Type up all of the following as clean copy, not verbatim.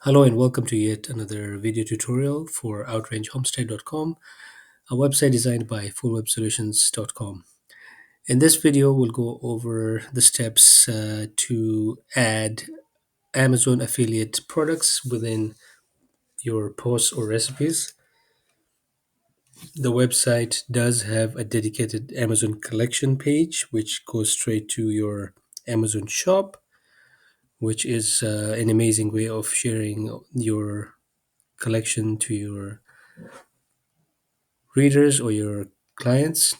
Hello and welcome to yet another video tutorial for outrangehomestay.com, a website designed by fullwebsolutions.com. In this video, we'll go over the steps to add Amazon affiliate products within your posts or recipes. The website does have a dedicated Amazon collection page, which goes straight to your Amazon shop, which is an amazing way of sharing your collection to your readers or your clients.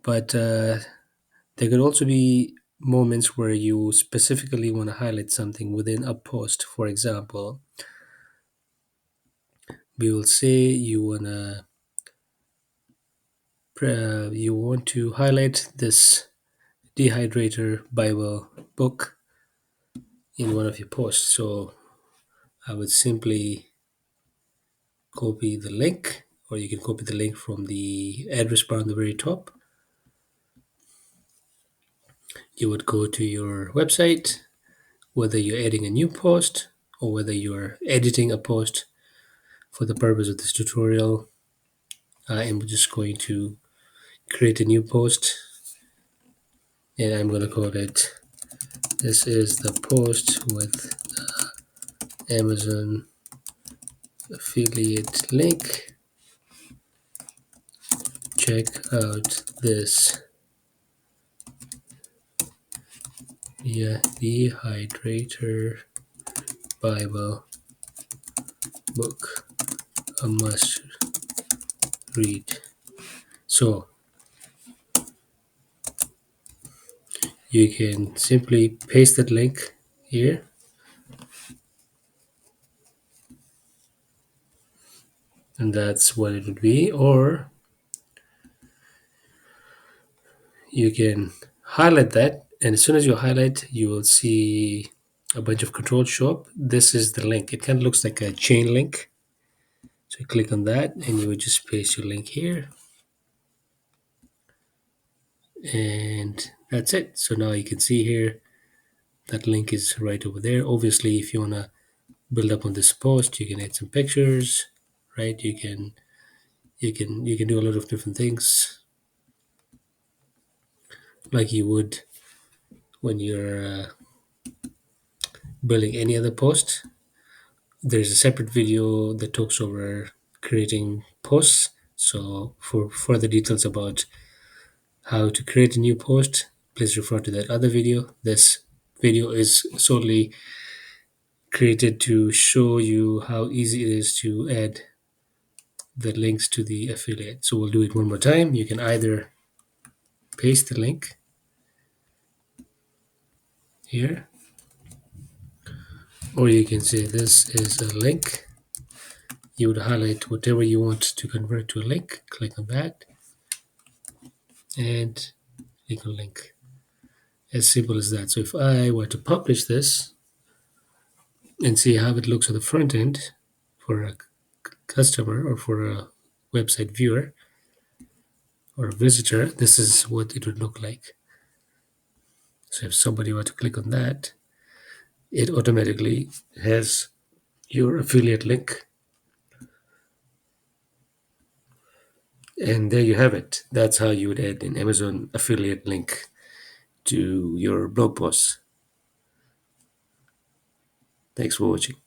But there could also be moments where you specifically want to highlight something within a post. For example, we will say you want to highlight this dehydrator Bible book in one of your posts. So I would simply copy the link, or you can copy the link from the address bar on the very top. You would go to your website, whether you're adding a new post or whether you're editing a post. For the purpose of this tutorial, I am just going to create a new post, and I'm going to call it, this is the post with Amazon affiliate link. Check out this dehydrator Bible book, a must read. So you can simply paste that link here, and that's what it would be. Or you can highlight that, and as soon as you highlight, you will see a bunch of controls show up. This is the link. It kind of looks like a chain link. So you click on that, and you would just paste your link here, and that's it. So now you can see here that link is right over there. Obviously, if you want to build up on this post, you can add some pictures, right? You can do a lot of different things like you would when you're building any other post. There's a separate video that talks over creating posts. So for further details about how to create a new post, please refer to that other video. This video is solely created to show you how easy it is to add the links to the affiliate. So we'll do it one more time. You can either paste the link here, or you can say this is a link. You would highlight whatever you want to convert to a link, click on that, and click on link. As simple as that. So if I were to publish this and see how it looks on the front end for a customer or for a website viewer or a visitor, this is what it would look like. So if somebody were to click on that, it automatically has your affiliate link. And there you have it. That's how you would add an Amazon affiliate link to your blog posts. Thanks for watching.